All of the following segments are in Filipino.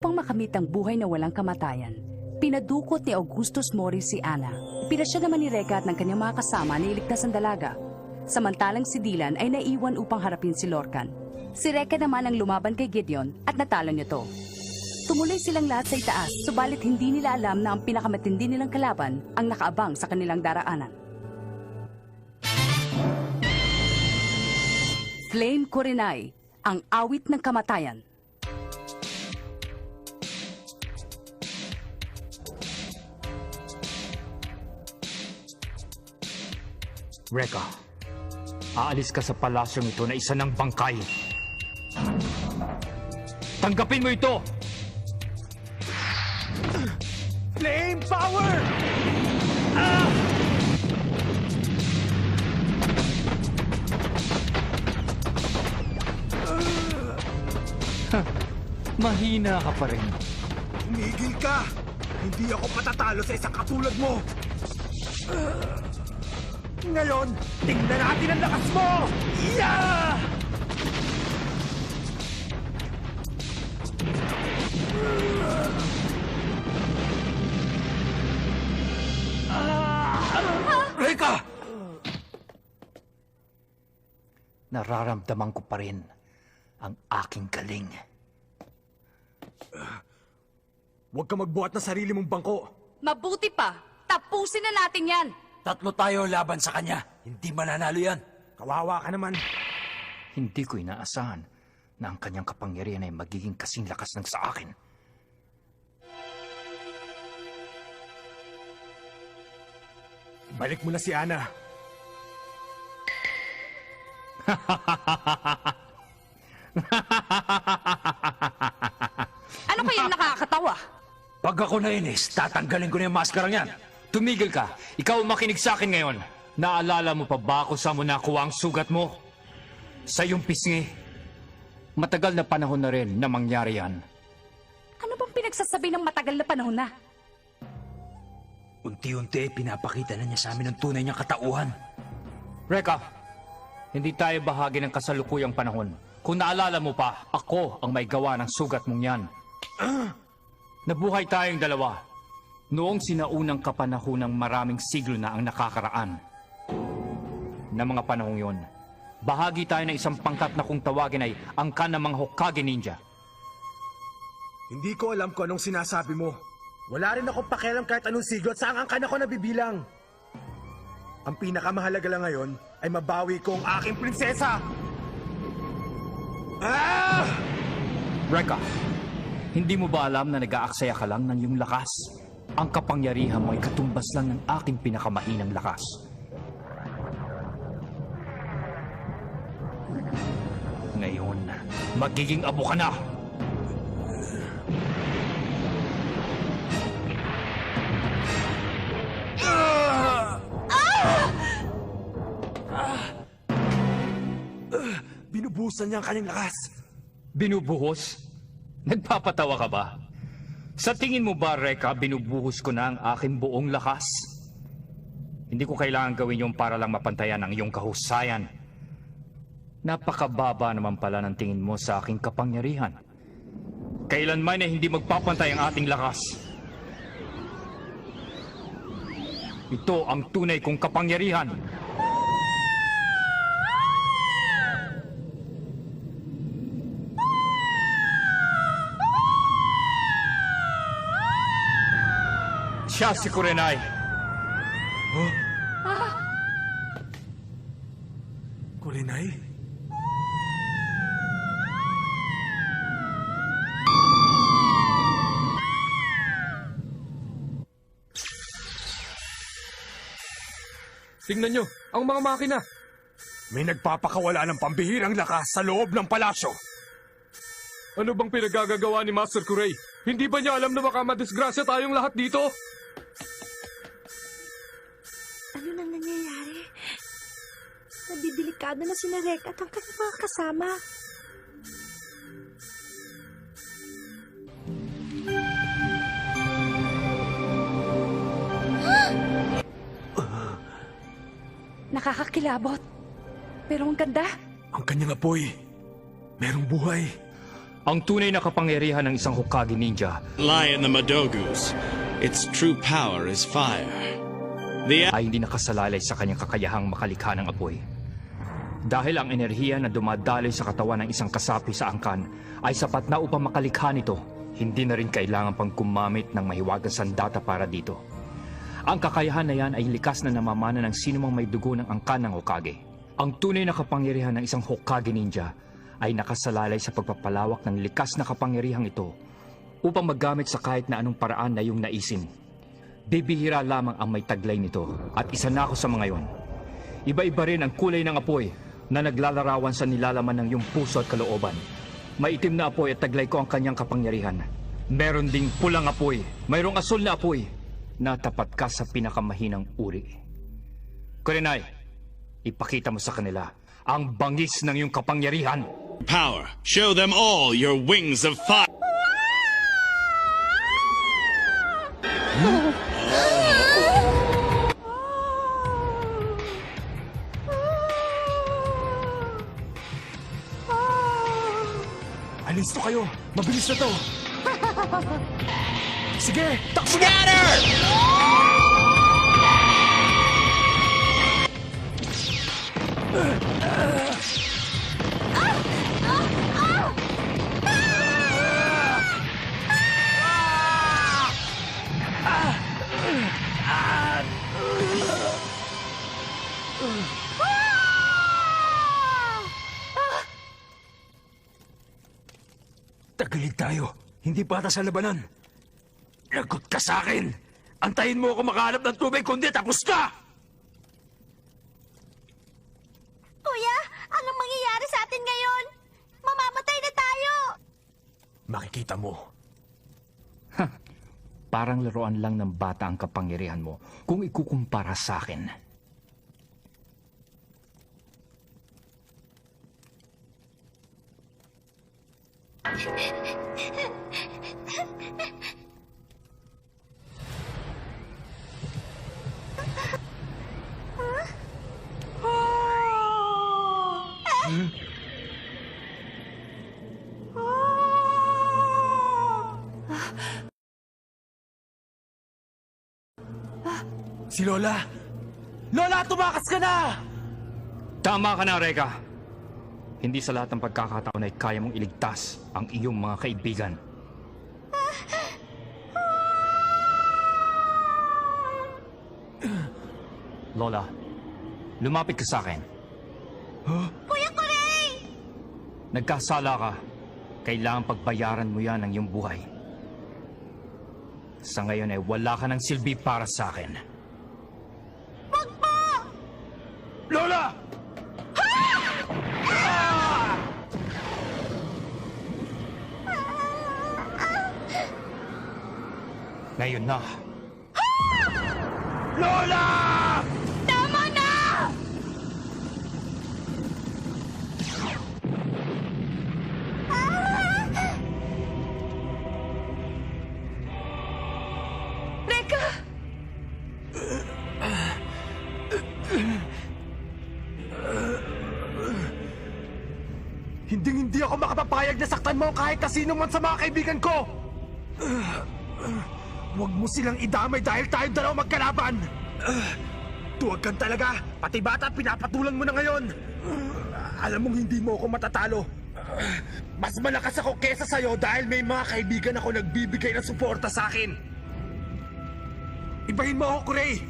Upang makamit ang buhay na walang kamatayan, pinadukot ni Augustus Mori si Ana. Pinasya naman ni Rekka at ng kanyang mga kasama na iligtas ang dalaga. Samantalang si Dylan ay naiwan upang harapin si Lorcan. Si Rekka naman ang lumaban kay Gideon at natalo niya to. Tumuloy silang lahat sa itaas, subalit hindi nila alam na ang pinakamatindi nilang kalaban ang nakaabang sa kanilang daraanan. Flame Kurenai, ang awit ng kamatayan. Rekka, aalis ka sa palasyong ito na isa ng bangkay. Tanggapin mo ito! Flame power! Mahina ka pa rin. Tumigil ka! Hindi ako patatalo sa isang katulad mo! Ngayon, tingnan natin ang lakas mo! Yeah! Rekka! Nararamdaman ko pa rin ang aking galing. Huwag ka magbuhat ng sarili mong bangko. Mabuti pa! Tapusin na natin yan! Tatlo tayo laban sa kanya. Hindi mananalo yan. Kawawa ka naman. Hindi ko inaasahan na ang kanyang kapangyarihan ay magiging kasing lakas ng sa akin. Balik mo na si Ana. Ano kayang nakakatawa? Pag ako nainis, tatanggalin ko na yung maskarang yan. Tumigil ka. Ikaw ang makinig sa akin ngayon. Naalala mo pa ba kung saan mo nakuha ang sugat mo? Sa iyong pisngi. Matagal na panahon na rin na mangyari yan. Ano bang pinagsasabi ng matagal na panahon na? Unti-unti, pinapakita na niya sa amin ang tunay niyang katauhan. Rekka, hindi tayo bahagi ng kasalukuyang panahon. Kung naalala mo pa, ako ang may gawa ng sugat mong yan. Nabuhay tayong dalawa. Noong sinaunang kapanahon ng maraming siglo na ang nakakaraan. Na mga panahong yon, bahagi tayo ng isang pangkat na kung tawagin ay angkan ng mga Hokage ninja. Hindi ko alam kung anong sinasabi mo. Wala rin akong pakialam kahit anong siglo at saan ang kana ko nabibilang. Ang pinakamahalaga lang ngayon ay mabawi ko ang aking prinsesa! Ah! Rekka, hindi mo ba alam na nag-aaksaya ka lang ng iyong lakas? Ang kapangyarihan mo ay katumbas lang ng aking pinakamahinang lakas. Ngayon, magiging abo ka na! Binubusan niya ang kanyang lakas. Binubuhos? Nagpapatawa ka ba? Sa tingin mo ba, Rekka, binubuhos ko na ang aking buong lakas? Hindi ko kailangan gawin yung para lang mapantayan ang iyong kahusayan. Napakababa naman pala ng tingin mo sa aking kapangyarihan. Kailanman ay hindi magpapantay ang ating lakas. Ito ang tunay kong kapangyarihan. Siya si Kurenai. Kurenai? Tingnan nyo, ang mga makina. May nagpapakawala ng pambihirang lakas sa loob ng palasyo. Ano bang pinagagagawa ni Master Kuray? Hindi ba niya alam na baka madisgrasya tayong lahat dito? Ano nang nangyayari? Nabidelikado na si Narek at ang kanyang mga kasama. Nakakakilabot. Pero ang ganda. Ang kanyang apoy, merong buhay. Ang tunay na kapangyarihan ng isang Hokage ninja Lion the Madogus. Its true power is fire. ay hindi nakasalalay sa kanyang kakayahang makalikha ng apoy. Dahil ang enerhiya na dumadaloy sa katawan ng isang kasapi sa angkan ay sapat na upang makalikha nito, hindi na rin kailangan pang gumamit ng mahiwagang sandata para dito. Ang kakayahan na yan ay likas na namamana ng sinumang may dugo ng angkan ng Hokage. Ang tunay na kapangyarihan ng isang Hokage ninja ay nakasalalay sa pagpapalawak ng likas na kapangyarihang ito upang magamit sa kahit na anong paraan na iyong naisin. Bibihira lamang ang may taglay nito at isa na ako sa mga yon. Iba-iba rin ang kulay ng apoy na naglalarawan sa nilalaman ng iyong puso at kalooban. Maitim na apoy at taglay ko ang kanyang kapangyarihan. Meron ding pulang apoy, mayroong asul na apoy na tapat ka sa pinakamahinang uri. Kurenai, ipakita mo sa kanila ang bangis ng iyong kapangyarihan. Power. Show them all your wings of fire. Alisto kayo! Mabilis na to! Sige! Takbo na! Tagilid tayo. Hindi bata sa labanan. Lagot ka sa akin. Antayin mo ako makahanap ng tubig, kundi tapos ka! Kuya, anong mangyayari sa atin ngayon? Mamamatay na tayo! Makikita mo. Parang laruan lang ng bata ang kapangyarihan mo kung ikukumpara sa akin. Si Lola! Lola, tumakas ka na! Tama ka na, Reka. Hindi sa lahat ng pagkakataon ay kaya mong iligtas ang iyong mga kaibigan. Lola, lumapit ka sa akin. Kuya Kuray! Nagkasala ka. Kailangan pagbayaran mo yan ng iyong buhay. Sa ngayon ay wala ka ng silbi para sa akin. Lola! Ngayon na. Lola! Tama na! Reka! Hindi ako makapapayag na saktan mo kahit na sino man sa mga kaibigan ko! Huwag mo silang idamay dahil tayong dalawa magkalaban! Tuwag kang talaga! Pati bata pinapatulan mo na ngayon! Alam mong hindi mo ako matatalo! Mas malakas ako kesa sa'yo dahil may mga kaibigan ako nagbibigay ng suporta sa akin! Ibahin mo ako, Kuray!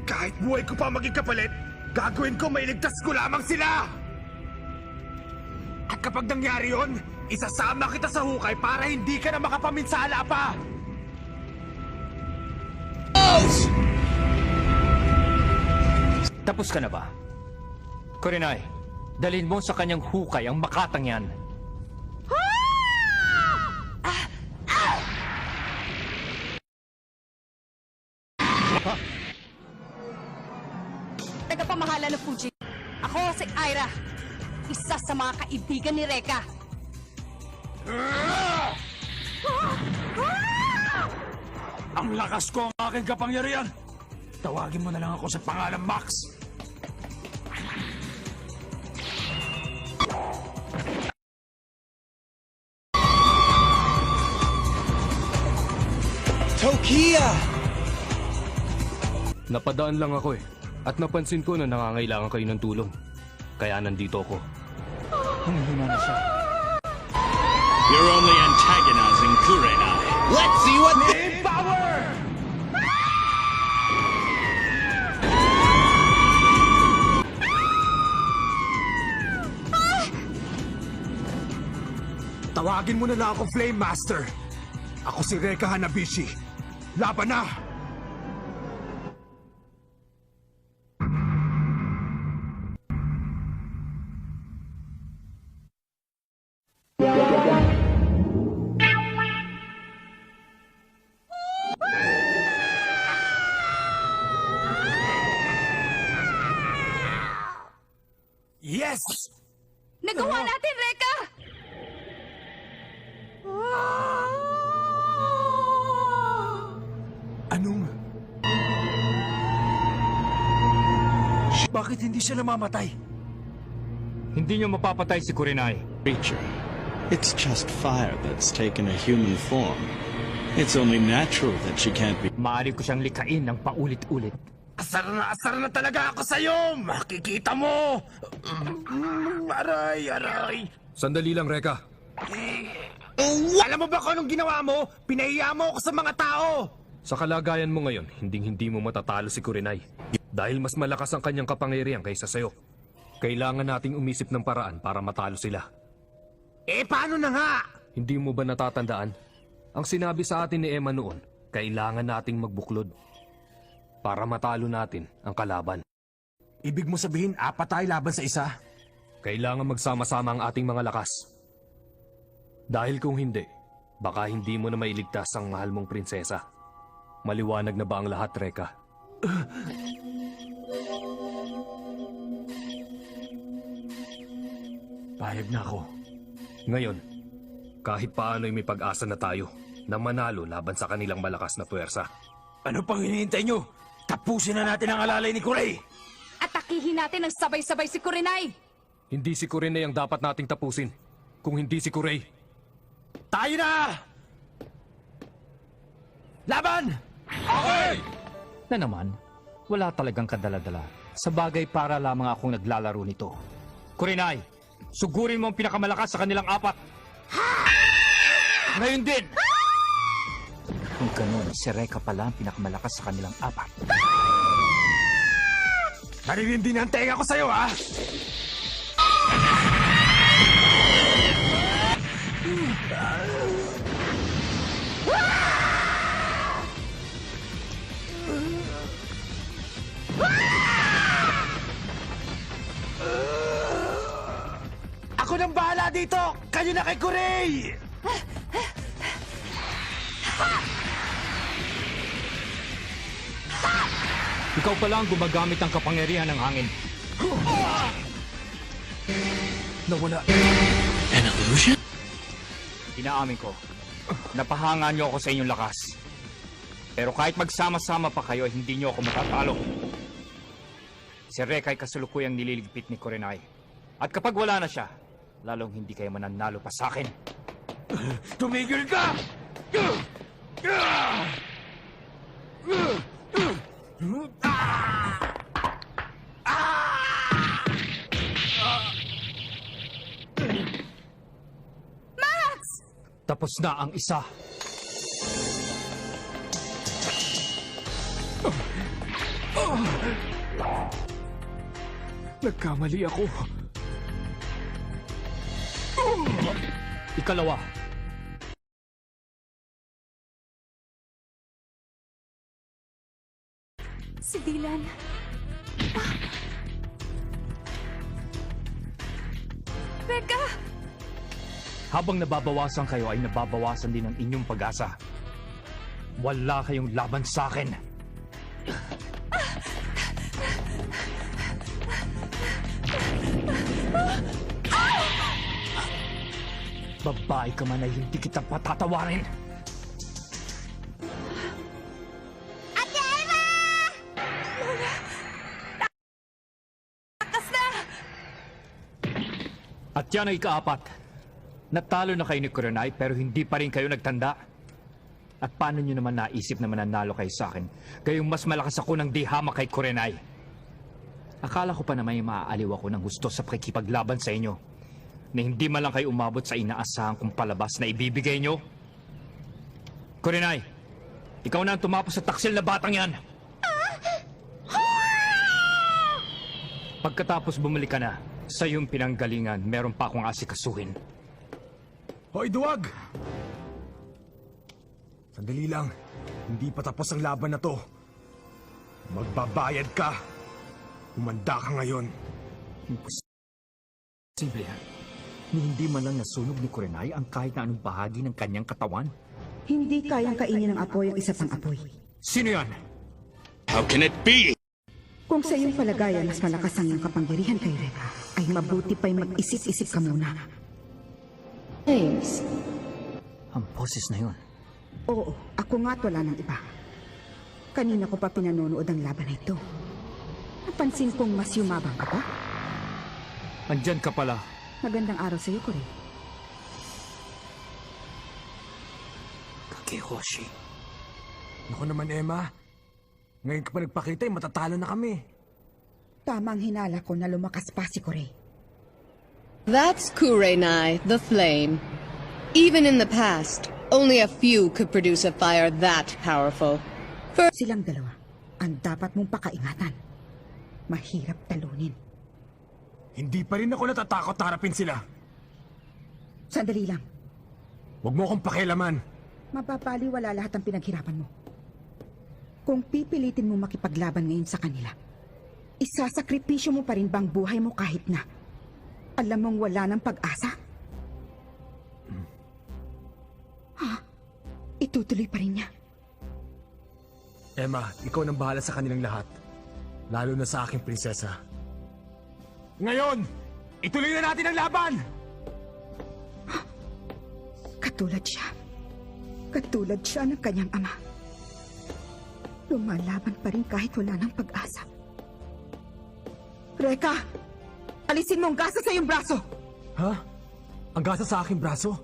Kahit buhay ko pa maging kapalit, gagawin ko mailigtas ko lamang sila! At kapag nangyari yon, isasama kita sa hukay para hindi ka na makapaminsala pa! Tapos ka na ba? Kurenai, dalhin mo sa kanyang hukay ang makatang yan. Tagapamahala ng Fuji. Ako si Ira. Isa sa mga kaibigan ni Reka. Ang lakas ko ang aking kapangyarihan! Tawagin mo na lang ako sa pangalan Max! Tokia! Napadaan lang ako eh. At napansin ko na nangangailangan kayo ng tulong. Kaya nandito ako. Humihina na siya. You're only antagonizing Kurenai. Let's see what Tawagin mo na lang ako Flame Master. Ako si Reka Hanabishi. Laban na! Yes! Nagawa natin, Reka! Anong? Bakit hindi siya namamatay? Hindi niyo mapapatay si Kurenai. creature? It's just fire that's taken a human form. It's only natural that she can't be. Maaari ko siyang likain ng paulit-ulit. Asar na talaga ako sa'yo! Makikita mo! Aray, aray! Sandali lang, Reka. Alam mo ba kung anong ginawa mo? Pinahiya mo ako sa mga tao! Sa kalagayan mo ngayon, hindi mo matatalo si Kurenai. Dahil mas malakas ang kanyang kapangyarihan kaysa sa'yo. Kailangan nating umisip ng paraan para matalo sila. Eh, paano na nga? Hindi mo ba natatandaan? Ang sinabi sa atin ni Emma noon, kailangan nating magbuklod. Para matalo natin ang kalaban. Ibig mo sabihin, apat tayo laban sa isa? Kailangan magsama-sama ang ating mga lakas. Dahil kung hindi, baka hindi mo na mailigtas ang mahal mong prinsesa. Maliwanag na ba ang lahat, Reka? Payag na ako. Ngayon, kahit paano ay may pag-asa na tayo na manalo laban sa kanilang malakas na puwersa. Ano pang hinihintay nyo? Tapusin na natin ang alalay ni Kurei! Atakihin natin ng sabay-sabay si Kurenai! Hindi si Kurenai ang dapat nating tapusin, kung hindi si Kurei. Tayo na! Laban! Na naman, wala talagang kadala-dala. Sa bagay para lamang akong naglalaro nito. Kurenai, sugurin mo ang pinakamalakas sa kanilang apat. Ngayon din! Kung ganun, si Reka pala ang pinakamalakas sa kanilang apat. Naririndi na ang tenga ko sa'yo, ha? Ako nang bahala dito! Kayo na kay Kurei! Ikaw pala ang gumagamit ng kapangyarihan ng hangin. Nawala. An illusion? Inaamin ko, napahanga niyo ako sa inyong lakas. Pero kahit magsama-sama pa kayo, hindi niyo ako matatalo. Si Reka ay kasulukuyang nililigpit ni Kurenai. At kapag wala na siya, lalong hindi kayo mananalo pa sa akin. Tumigil ka! Tapos na ang isa. Nagkamali ako. Ikalawa. Si Dylan. Reka! Habang nababawasan kayo ay nababawasan din ang inyong pag-asa. Wala kayong laban sa akin. Babae ka man ay hindi kita patatawarin. Ate Eva! Takas na! At yan ay ikaapat. Natalo na kayo ni Kurenai pero hindi pa rin kayo nagtanda. At paano nyo naman naisip na mananalo kayo sa akin? Gayong mas malakas ako ng di hamak kay Kurenai. Akala ko pa na may maaaliw ako ng gusto sa pakikipaglaban sa inyo. Na hindi man lang kayo umabot sa inaasahan kong palabas na ibibigay nyo. Kurenai, ikaw na ang tumapos sa taksil na batang yan. Pagkatapos bumalik ka na, sa iyong pinanggalingan, meron pa akong asikasuhin. Hoy, duwag! Sandali lang. Hindi pa tapos ang laban na to. Magbabayad ka. Umanda ka ngayon. Imposible yan. Ni hindi man lang nasunog ni Kurenai ang kahit na anong bahagi ng kanyang katawan. Hindi kayang kainin ng apoy ang isa pang apoy. Sino yan? How can it be? Kung sa iyong palagayan mas malakas ang iyong kapangyarihan kay Reka, ay mabuti pa'y mag-isip-isip ka muna. James. Ang boses na yun. Oo, ako nga't wala ng iba. Kanina ko pa pinanonood ang laban na ito. Napansin kong mas yumabang ka pa. Andyan ka pala. Magandang araw sa iyo, Kore. Kakehoshi. Naku naman, Emma. Ngayon ka pa nagpakita, matatalo na kami. Tamang hinala ko na lumakas pa si Kore. That's Kurenai, the flame. Even in the past, only a few could produce a fire that powerful. Silang dalawa ang dapat mong pakaingatan. Mahirap talunin. Hindi pa rin ako natatakot harapin sila. Sandali lang. Huwag mo akong pakialaman. Mapapaliwala lahat ang pinaghirapan mo. Kung pipilitin mo makipaglaban ngayon sa kanila, isasakripisyo mo pa rin bang buhay mo kahit na alam mong wala ng pag-asa? Ha? Itutuloy pa rin niya. Emma, ikaw nang bahala sa kanilang lahat. Lalo na sa aking prinsesa. Ngayon, ituloy na natin ang laban! Katulad siya. Katulad siya ng kanyang ama. Lumalaban pa rin kahit wala ng pag-asa. Reka! Alisin mo ang gasa sa iyong braso! Ha? Ang gasa sa aking braso?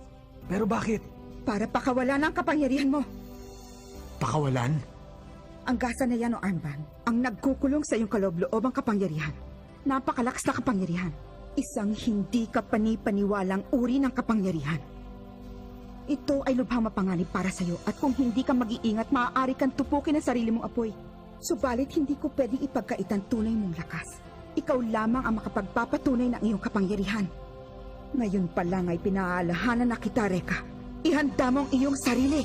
Pero bakit? Para pakawalan ang kapangyarihan mo. Pakawalan? Ang gasa na yan o armband ang nagkukulong sa iyong kaloob-loobang kapangyarihan. Napakalakas na kapangyarihan. Isang hindi kapani-paniwalang uri ng kapangyarihan. Ito ay lubhang mapanganib para sa iyo at kung hindi ka mag-iingat, maaari kang tupukin ang sarili mong apoy. Subalit hindi ko pwedeng ipagkait ang tunay mong lakas. Ikaw lamang ang makapagpapatunay ng iyong kapangyarihan. Ngayon pa lang ay pinaalahanan na kita, Reka. Ihanda mo ang iyong sarili.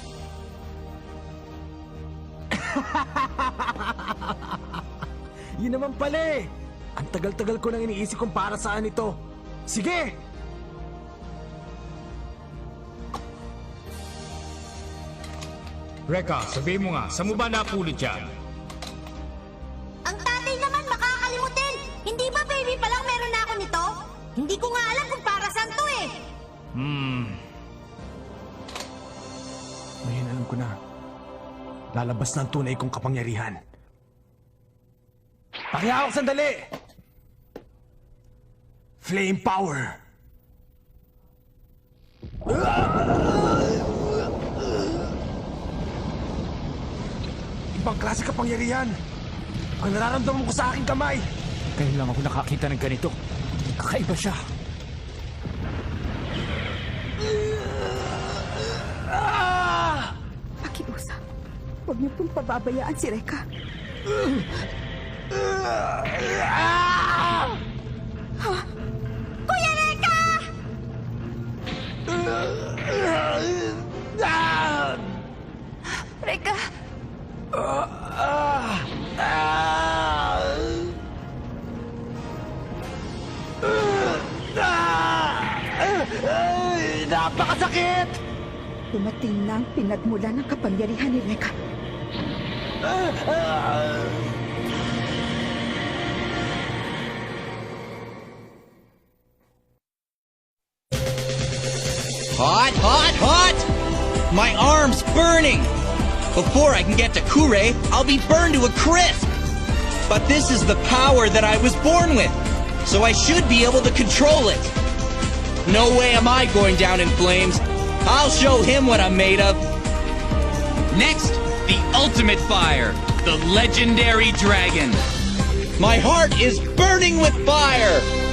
Yun naman pala eh. Ang tagal-tagal ko nang iniisip kung para saan ito. Sige! Reka, sabihin mo nga, saan mo ba napulot yan? Ang tatay naman makakalimutin! Hindi ba baby pa lang meron na ako nito? Hindi ko nga alam kung para saan to eh! Ngayon alam ko na. Lalabas na ang tunay kong kapangyarihan. Pakihawak sandali! Flame power! Ibang klase kapangyarihan! Ang nararamdaman ko sa aking kamay! Ngayon lang ako nakakita ng ganito. Kakaiba siya. Pakiusap, huwag niyo pong pababayaan si Reka. Kuya Reka! Reka! Napakasakit! Dumating na ang pinagmula ng kapangyarihan ni Reka. My arm's burning! Before I can get to Kure, I'll be burned to a crisp! But this is the power that I was born with, so I should be able to control it. No way am I going down in flames. I'll show him what I'm made of. Next, the ultimate fire, the legendary dragon. My heart is burning with fire!